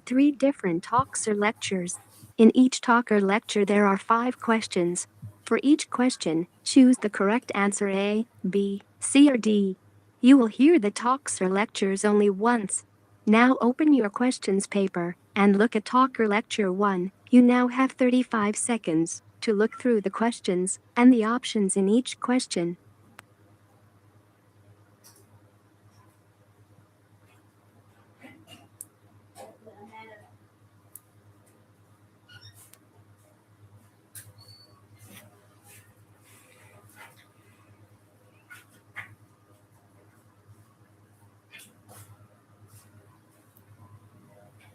3 different talks or lectures. In each talk or lecture there are 5 questions. For each question, choose the correct answer A, B, C or D. You will hear the talks or lectures only once. Now open your questions paper and look at talk or lecture 1. You now have 35 seconds to look through the questions and the options in each question.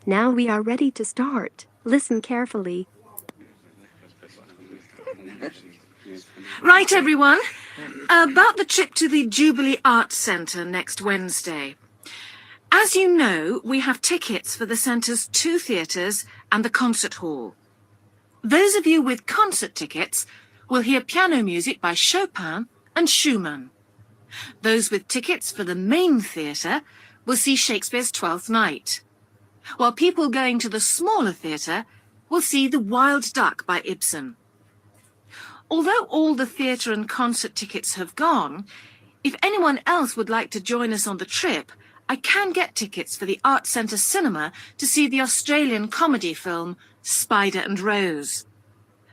Now we are ready to start. Listen carefully. Right, everyone. About the trip to the Jubilee Arts Centre next Wednesday. As you know, we have tickets for the centre's 2 theatres and the concert hall. Those of you with concert tickets will hear piano music by Chopin and Schumann. Those with tickets for the main theatre will see Shakespeare's Twelfth Night, while people going to the smaller theatre will see The Wild Duck by Ibsen. Although all the theatre and concert tickets have gone, if anyone else would like to join us on the trip, I can get tickets for the Arts Centre Cinema to see the Australian comedy film Spider and Rose.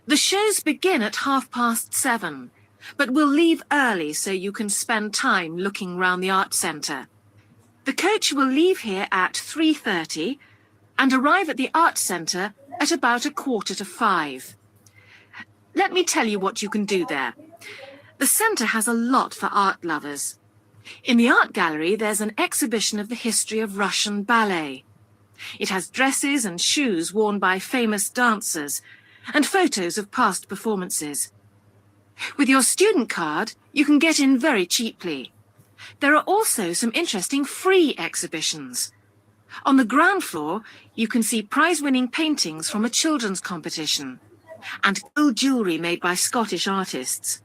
The shows begin at 7:30, but we'll leave early so you can spend time looking round the Arts Centre. The coach will leave here at 3:30 and arrive at the Arts Centre at about 4:45. Let me tell you what you can do there. The centre has a lot for art lovers. In the art gallery, there's an exhibition of the history of Russian ballet. It has dresses and shoes worn by famous dancers and photos of past performances. With your student card, you can get in very cheaply. There are also some interesting free exhibitions. On the ground floor, you can see prize-winning paintings from a children's competition and gold jewellery made by Scottish artists.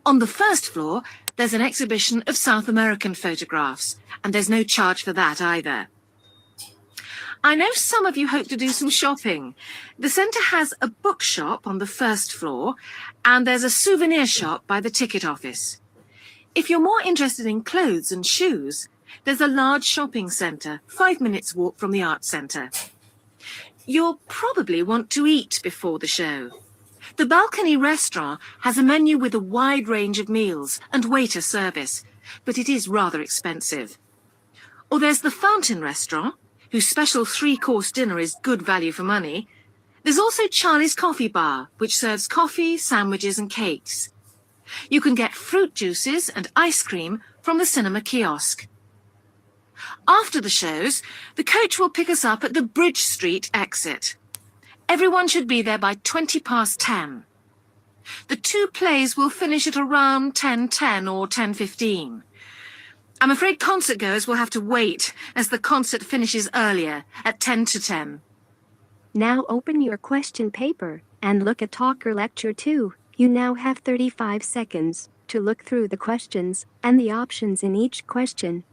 On the first floor, there's an exhibition of South American photographs, and there's no charge for that either. I know some of you hope to do some shopping. The centre has a bookshop on the first floor, and there's a souvenir shop by the ticket office. If you're more interested in clothes and shoes, there's a large shopping centre, 5 minutes walk from the Arts Centre. You'll probably want to eat before the show. The balcony restaurant has a menu with a wide range of meals and waiter service, but it is rather expensive. Or there's the Fountain restaurant, whose special 3-course dinner is good value for money. There's also Charlie's Coffee Bar, which serves coffee, sandwiches and cakes. You can get fruit juices and ice cream from the cinema kiosk. After the shows, the coach will pick us up at the Bridge Street exit. Everyone should be there by 10:20. The 2 plays will finish at around 10:10 or 10:15. I'm afraid concert goers will have to wait as the concert finishes earlier at 10:10. Now open your question paper and look at talk or lecture 2. You now have 35 seconds to look through the questions and the options in each question.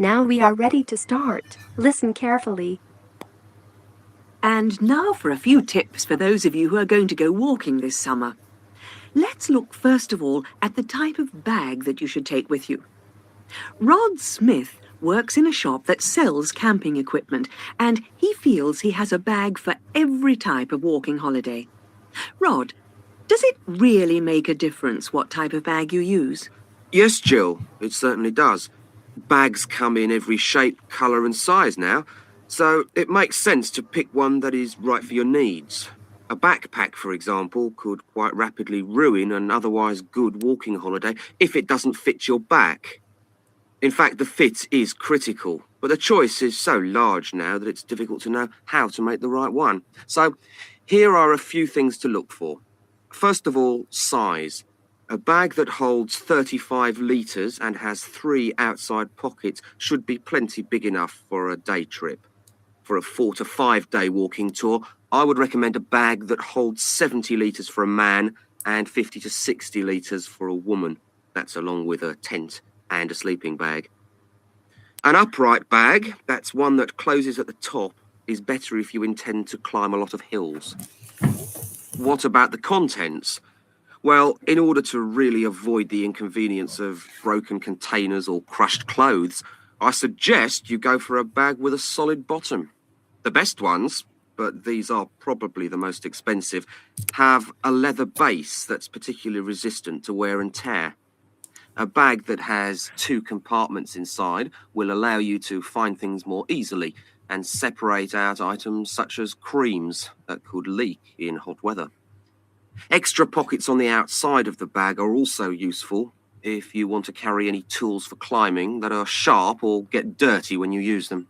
Now we are ready to start. Listen carefully. And now for a few tips for those of you who are going to go walking this summer. Let's look first of all at the type of bag that you should take with you. Rod Smith works in a shop that sells camping equipment, and he feels he has a bag for every type of walking holiday. Rod, does it really make a difference what type of bag you use? Yes, Jill, it certainly does. Bags come in every shape, colour and size now, so it makes sense to pick one that is right for your needs. A backpack, for example, could quite rapidly ruin an otherwise good walking holiday if it doesn't fit your back. In fact, the fit is critical, but the choice is so large now that it's difficult to know how to make the right one. So here are a few things to look for. First of all, size. A bag that holds 35 litres and has 3 outside pockets should be plenty big enough for a day trip. For a 4 to 5 day walking tour, I would recommend a bag that holds 70 litres for a man and 50 to 60 litres for a woman. That's along with a tent and a sleeping bag. An upright bag, that's one that closes at the top, is better if you intend to climb a lot of hills. What about the contents? Well, in order to really avoid the inconvenience of broken containers or crushed clothes, I suggest you go for a bag with a solid bottom. The best ones, but these are probably the most expensive, have a leather base that's particularly resistant to wear and tear. A bag that has 2 compartments inside will allow you to find things more easily and separate out items such as creams that could leak in hot weather. Extra pockets on the outside of the bag are also useful if you want to carry any tools for climbing that are sharp or get dirty when you use them.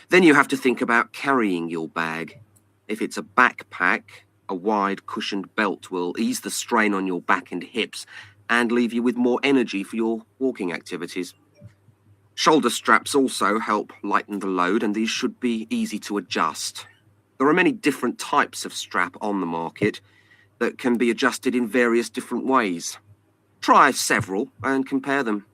Then you have to think about carrying your bag. If it's a backpack, a wide cushioned belt will ease the strain on your back and hips and leave you with more energy for your walking activities. Shoulder straps also help lighten the load, and these should be easy to adjust. There are many different types of strap on the market that can be adjusted in various different ways. Try several and compare them.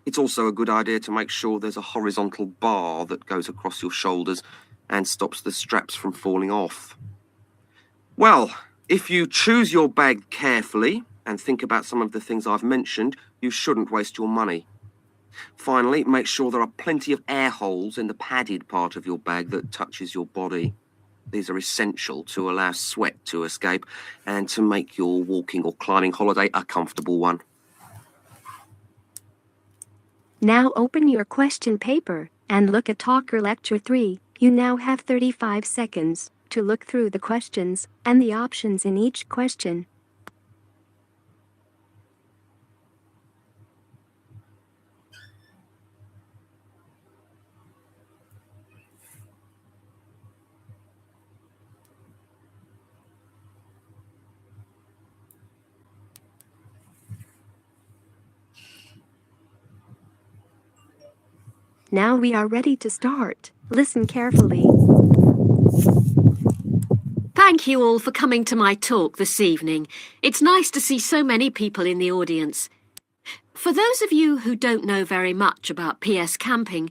It's also a good idea to make sure there's a horizontal bar that goes across your shoulders and stops the straps from falling off. Well, if you choose your bag carefully and think about some of the things I've mentioned, you shouldn't waste your money. Finally, make sure there are plenty of air holes in the padded part of your bag that touches your body. These are essential to allow sweat to escape and to make your walking or climbing holiday a comfortable one. Now open your question paper and look at Talker Lecture 3. You now have 35 seconds to look through the questions and the options in each question. Now we are ready to start. Listen carefully. Thank you all for coming to my talk this evening. It's nice to see so many people in the audience. For those of you who don't know very much about PS Camping,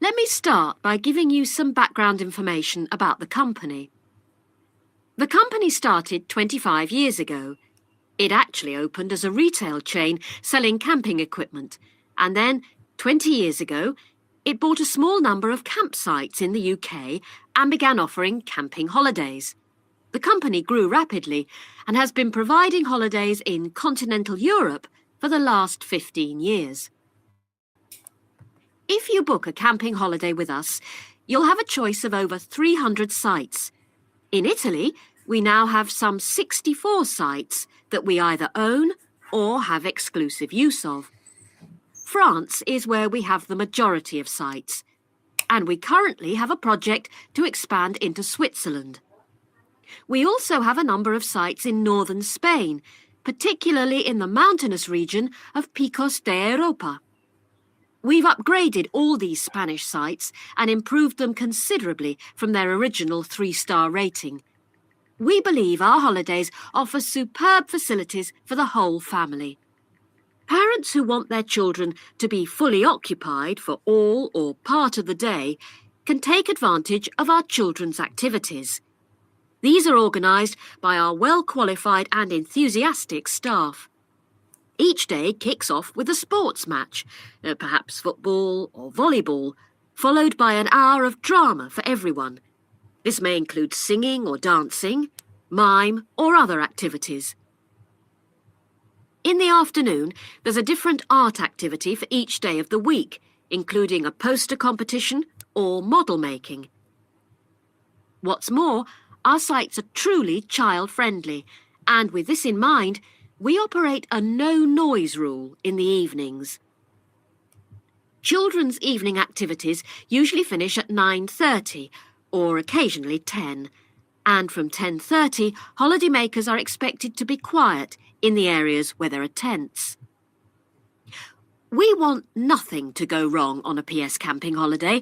let me start by giving you some background information about the company. The company started 25 years ago. It actually opened as a retail chain selling camping equipment, and then 20 years ago, it bought a small number of campsites in the UK and began offering camping holidays. The company grew rapidly and has been providing holidays in continental Europe for the last 15 years. If you book a camping holiday with us, you'll have a choice of over 300 sites. In Italy, we now have some 64 sites that we either own or have exclusive use of. France is where we have the majority of sites, and we currently have a project to expand into Switzerland. We also have a number of sites in northern Spain, particularly in the mountainous region of Picos de Europa. We've upgraded all these Spanish sites and improved them considerably from their original 3-star rating. We believe our holidays offer superb facilities for the whole family. Parents who want their children to be fully occupied for all or part of the day can take advantage of our children's activities. These are organised by our well-qualified and enthusiastic staff. Each day kicks off with a sports match, perhaps football or volleyball, followed by an hour of drama for everyone. This may include singing or dancing, mime or other activities. In the afternoon, there's a different art activity for each day of the week, including a poster competition or model making. What's more, our sites are truly child-friendly, and with this in mind, we operate a no-noise rule in the evenings. Children's evening activities usually finish at 9:30, or occasionally 10, And from 10:30, holidaymakers are expected to be quiet in the areas where there are tents. We want nothing to go wrong on a PS camping holiday,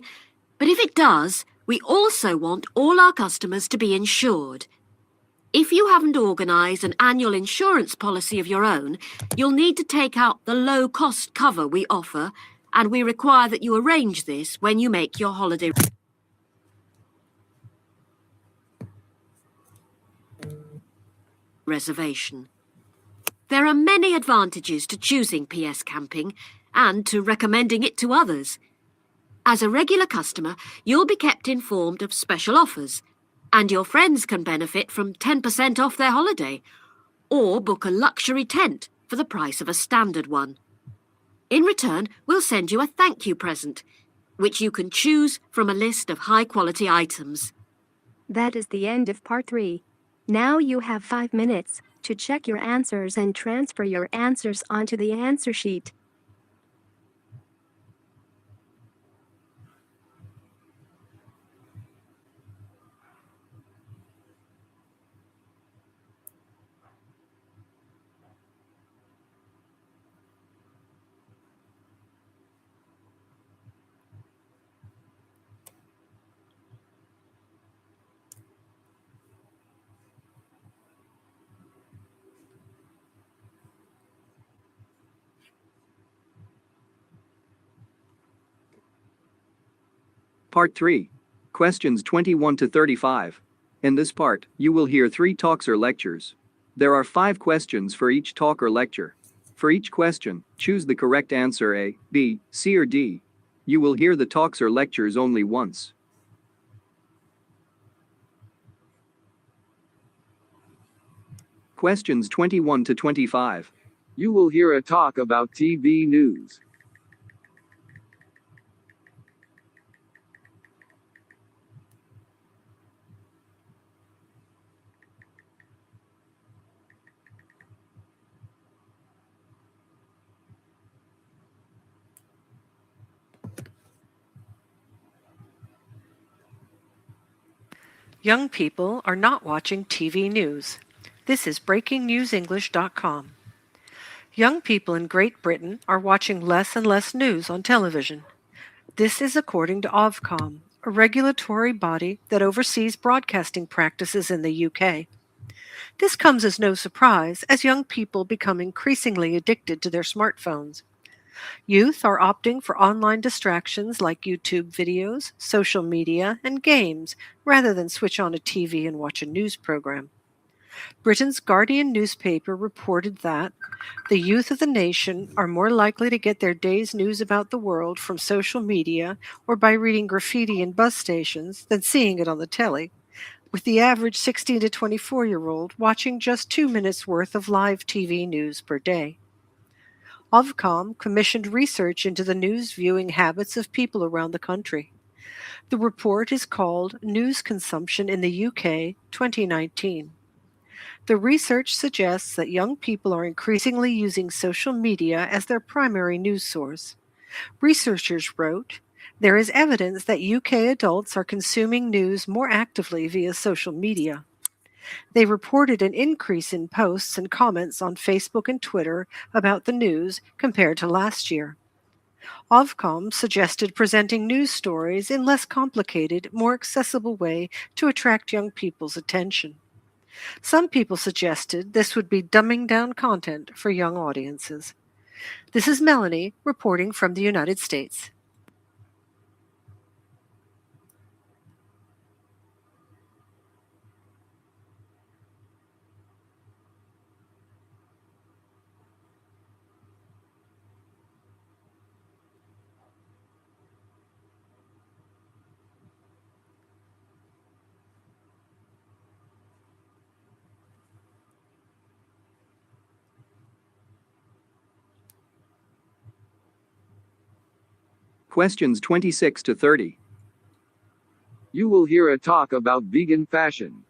but if it does, we also want all our customers to be insured. If you haven't organised an annual insurance policy of your own, you'll need to take out the low-cost cover we offer, and we require that you arrange this when you make your holiday reservation. There are many advantages to choosing PS Camping and to recommending it to others. As a regular customer, you'll be kept informed of special offers, and your friends can benefit from 10% off their holiday, or book a luxury tent for the price of a standard one. In return, we'll send you a thank you present, which you can choose from a list of high-quality items. That is the end of part 3. Now you have 5 minutes to check your answers and transfer your answers onto the answer sheet. Part 3. Questions 21 to 35. In this part, you will hear 3 talks or lectures. There are 5 questions for each talk or lecture. For each question, choose the correct answer A, B, C or D. You will hear the talks or lectures only once. Questions 21 to 25. You will hear a talk about TV news. Young people are not watching TV news. This is BreakingNewsEnglish.com. Young people in Great Britain are watching less and less news on television. This is according to Ofcom, a regulatory body that oversees broadcasting practices in the UK. This comes as no surprise as young people become increasingly addicted to their smartphones. Youth are opting for online distractions like YouTube videos, social media, and games rather than switch on a TV and watch a news program. Britain's Guardian newspaper reported that the youth of the nation are more likely to get their day's news about the world from social media or by reading graffiti in bus stations than seeing it on the telly, with the average 16 to 24-year-old watching just 2 minutes worth of live TV news per day. Ofcom commissioned research into the news viewing habits of people around the country. The report is called News Consumption in the UK 2019. The research suggests that young people are increasingly using social media as their primary news source. Researchers wrote, "There is evidence that UK adults are consuming news more actively via social media." They reported an increase in posts and comments on Facebook and Twitter about the news compared to last year. Ofcom suggested presenting news stories in less complicated, more accessible way to attract young people's attention. Some people suggested this would be dumbing down content for young audiences. This is Melanie reporting from the United States. Questions 26 to 30. You will hear a talk about vegan fashion.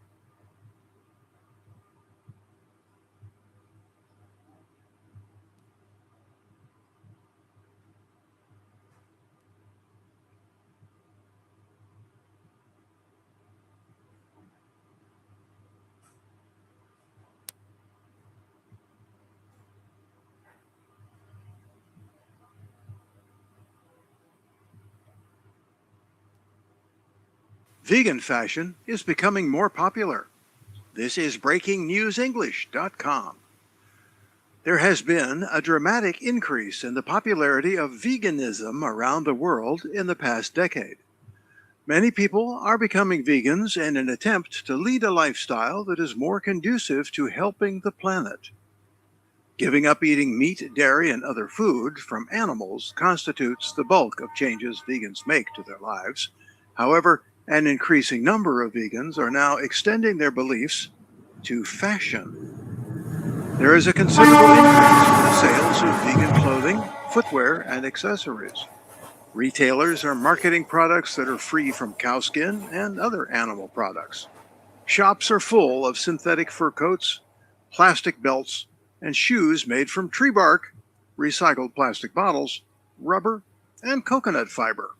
Vegan fashion is becoming more popular. This is BreakingNewsEnglish.com. There has been a dramatic increase in the popularity of veganism around the world in the past decade. Many people are becoming vegans in an attempt to lead a lifestyle that is more conducive to helping the planet. Giving up eating meat, dairy, and other food from animals constitutes the bulk of changes vegans make to their lives. However, an increasing number of vegans are now extending their beliefs to fashion. There is a considerable increase in the sales of vegan clothing, footwear, and accessories. Retailers are marketing products that are free from cow skin and other animal products. Shops are full of synthetic fur coats, plastic belts, and shoes made from tree bark, recycled plastic bottles, rubber, and coconut fiber.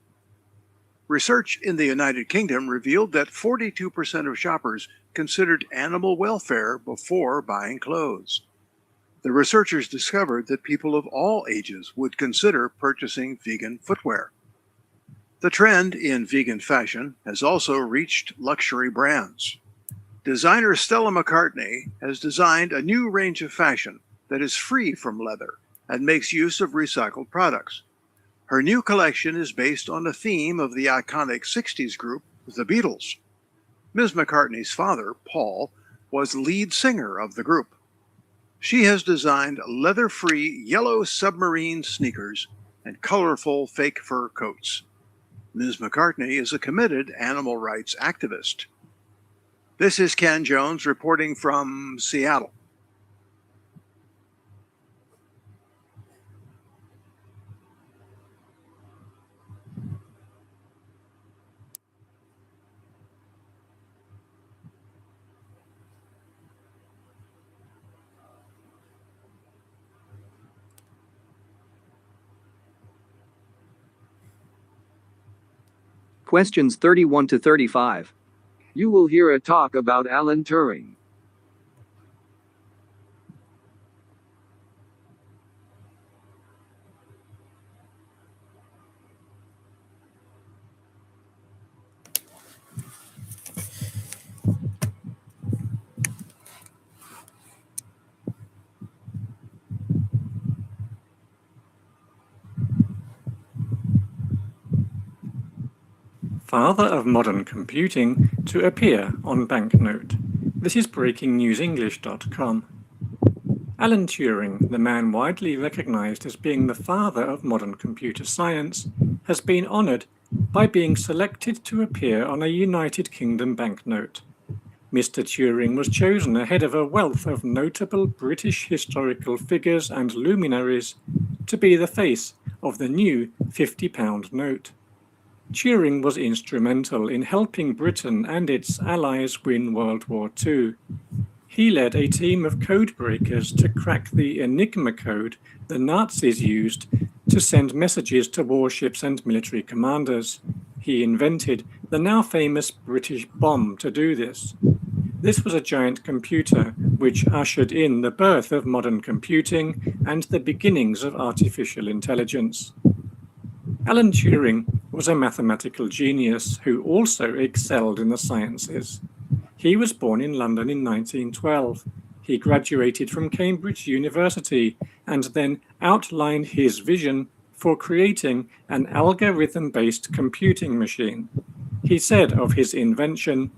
Research in the United Kingdom revealed that 42% of shoppers considered animal welfare before buying clothes. The researchers discovered that people of all ages would consider purchasing vegan footwear. The trend in vegan fashion has also reached luxury brands. Designer Stella McCartney has designed a new range of fashion that is free from leather and makes use of recycled products. Her new collection is based on a theme of the iconic 60s group, the Beatles. Ms. McCartney's father, Paul, was lead singer of the group. She has designed leather-free yellow submarine sneakers and colorful fake fur coats. Ms. McCartney is a committed animal rights activist. This is Ken Jones reporting from Seattle. Questions 31 to 35. You will hear a talk about Alan Turing. Father of modern computing to appear on banknote. This is BreakingNewsEnglish.com. Alan Turing, the man widely recognized as being the father of modern computer science, has been honored by being selected to appear on a United Kingdom banknote. Mr. Turing was chosen ahead of a wealth of notable British historical figures and luminaries to be the face of the new £50 note. Turing was instrumental in helping Britain and its allies win World War II. He led a team of code breakers to crack the Enigma code the Nazis used to send messages to warships and military commanders. He invented the now famous British bomb to do this. This was a giant computer which ushered in the birth of modern computing and the beginnings of artificial intelligence. Alan Turing was a mathematical genius who also excelled in the sciences. He was born in London in 1912. He graduated from Cambridge University and then outlined his vision for creating an algorithm-based computing machine. He said of his invention,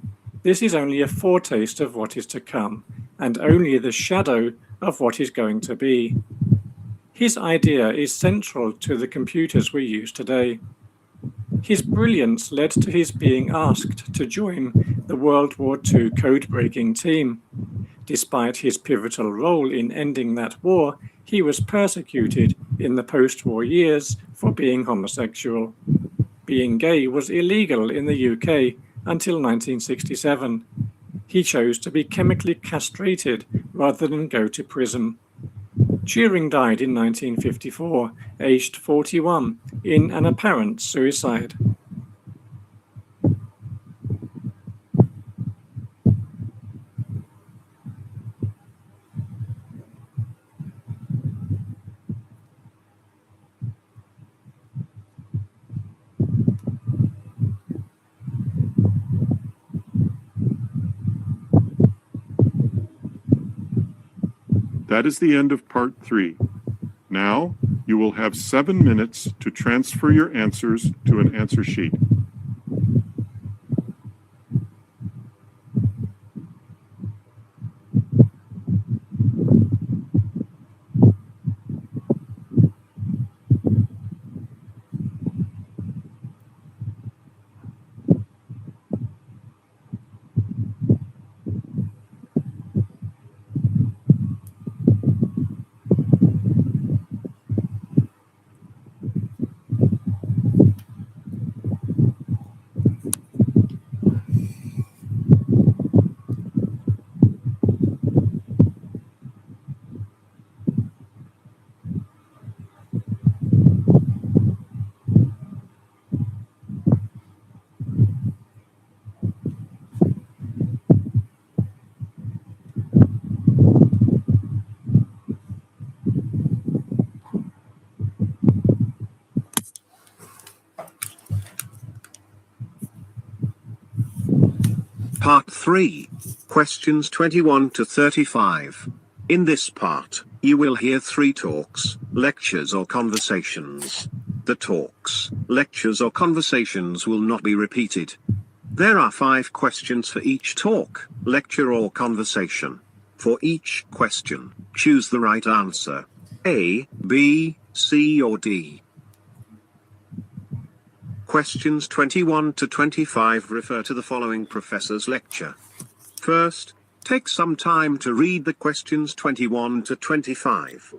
"This is only a foretaste of what is to come, and only the shadow of what is going to be." His idea is central to the computers we use today. His brilliance led to his being asked to join the World War II code-breaking team. Despite his pivotal role in ending that war, he was persecuted in the post-war years for being homosexual. Being gay was illegal in the UK until 1967. He chose to be chemically castrated rather than go to prison. Turing died in 1954, aged 41, in an apparent suicide. That is the end of part 3. Now, you will have 7 minutes to transfer your answers to an answer sheet. Part 3. Questions 21 to 35. In this part, you will hear 3 talks, lectures or conversations. The talks, lectures or conversations will not be repeated. There are 5 questions for each talk, lecture or conversation. For each question, choose the right answer. A, B, C or D. Questions 21 to 25 refer to the following professor's lecture. First, take some time to read the questions 21 to 25.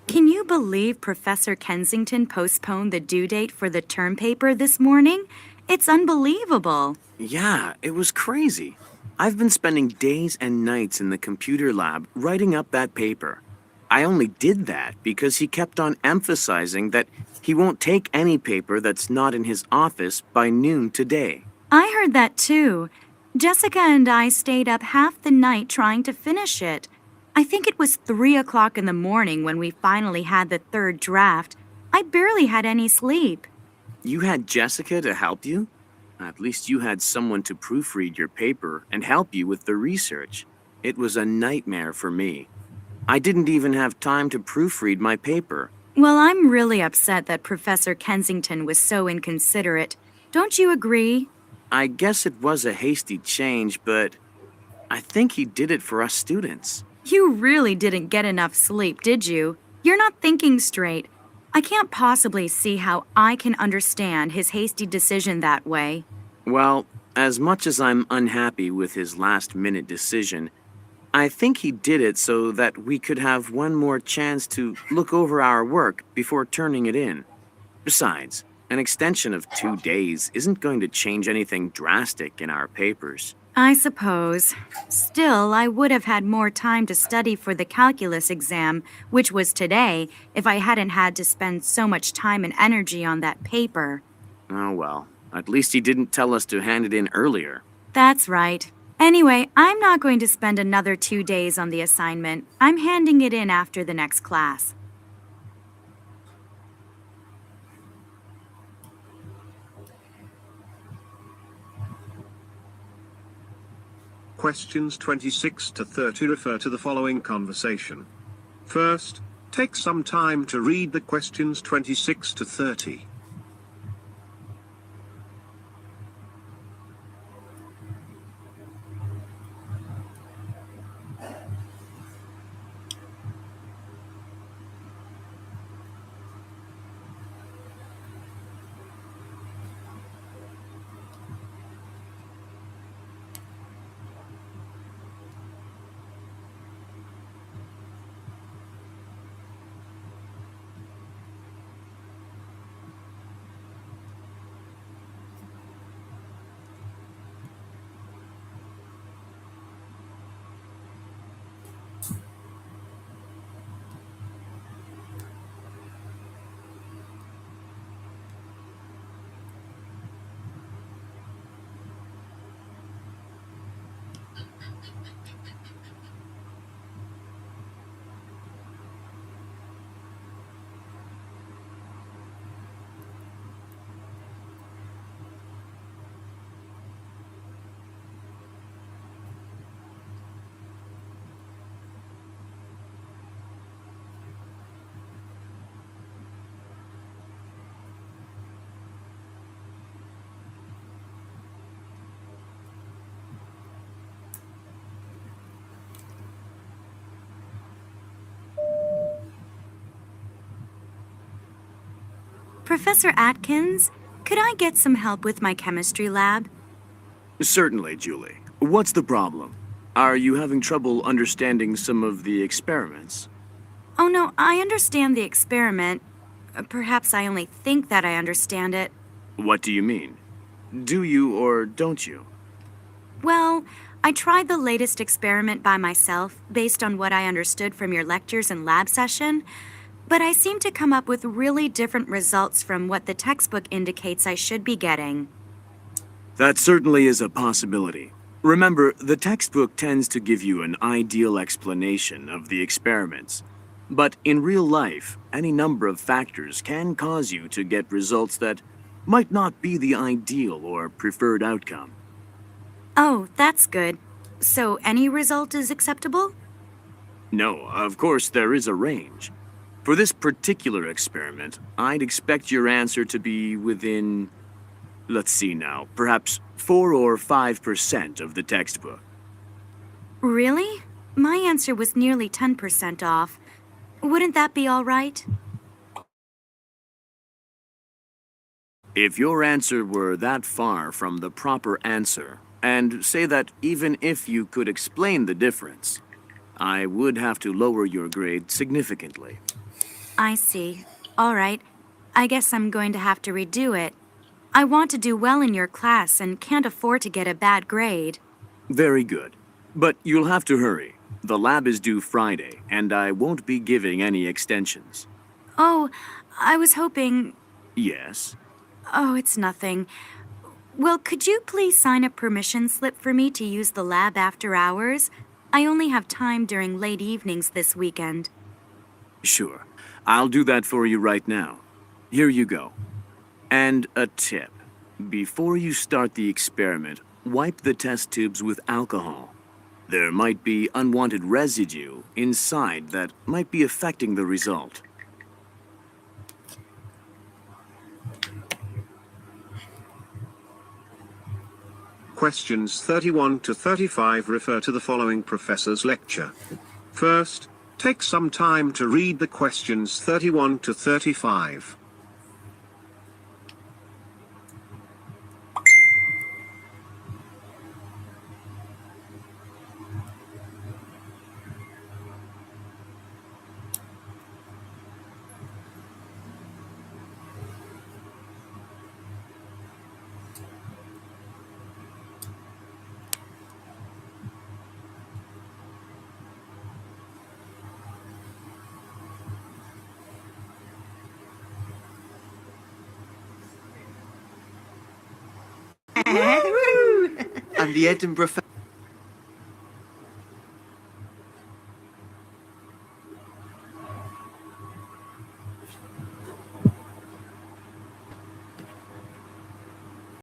Can you believe Professor Kensington postponed the due date for the term paper this morning? It's unbelievable. Yeah, it was crazy. I've been spending days and nights in the computer lab writing up that paper. I only did that because he kept on emphasizing that he won't take any paper that's not in his office by noon today. I heard that too. Jessica and I stayed up half the night trying to finish it. I think it was 3 o'clock in the morning when we finally had the 3rd draft. I barely had any sleep. You had Jessica to help you? At least you had someone to proofread your paper and help you with the research. It was a nightmare for me. I didn't even have time to proofread my paper. Well, I'm really upset that Professor Kensington was so inconsiderate. Don't you agree? I guess it was a hasty change, but I think he did it for us students. You really didn't get enough sleep, did you? You're not thinking straight. I can't possibly see how I can understand his hasty decision that way. Well, as much as I'm unhappy with his last-minute decision, I think he did it so that we could have one more chance to look over our work before turning it in. Besides, an extension of 2 days isn't going to change anything drastic in our papers. I suppose. Still, I would have had more time to study for the calculus exam, which was today, if I hadn't had to spend so much time and energy on that paper. Oh well, at least he didn't tell us to hand it in earlier. That's right. Anyway, I'm not going to spend another 2 days on the assignment. I'm handing it in after the next class. Questions 26 to 30 refer to the following conversation. First, take some time to read the questions 26 to 30. Professor Atkins, could I get some help with my chemistry lab? Certainly, Julie. What's the problem? Are you having trouble understanding some of the experiments? Oh no, I understand the experiment. Perhaps I only think that I understand it. What do you mean? Do you or don't you? Well, I tried the latest experiment by myself, based on what I understood from your lectures and lab session, but I seem to come up with really different results from what the textbook indicates I should be getting. That certainly is a possibility. Remember, the textbook tends to give you an ideal explanation of the experiments. But in real life, any number of factors can cause you to get results that might not be the ideal or preferred outcome. Oh, that's good. So any result is acceptable? No, of course there is a range. For this particular experiment, I'd expect your answer to be within, let's see now, perhaps 4 or 5% of the textbook. Really? My answer was nearly 10% off. Wouldn't that be all right? If your answer were that far from the proper answer, and say that even if you could explain the difference, I would have to lower your grade significantly. I see. All right. I guess I'm going to have to redo it. I want to do well in your class and can't afford to get a bad grade. Very good. But you'll have to hurry. The lab is due Friday, and I won't be giving any extensions. Oh, I was hoping... Yes? Oh, it's nothing. Well, could you please sign a permission slip for me to use the lab after hours? I only have time during late evenings this weekend. Sure. I'll do that for you right now. Here you go. And a tip. Before you start the experiment, wipe the test tubes with alcohol. There might be unwanted residue inside that might be affecting the result. Questions 31 to 35 refer to the following professor's lecture. First, take some time to read the questions 31 to 35. And the Edinburgh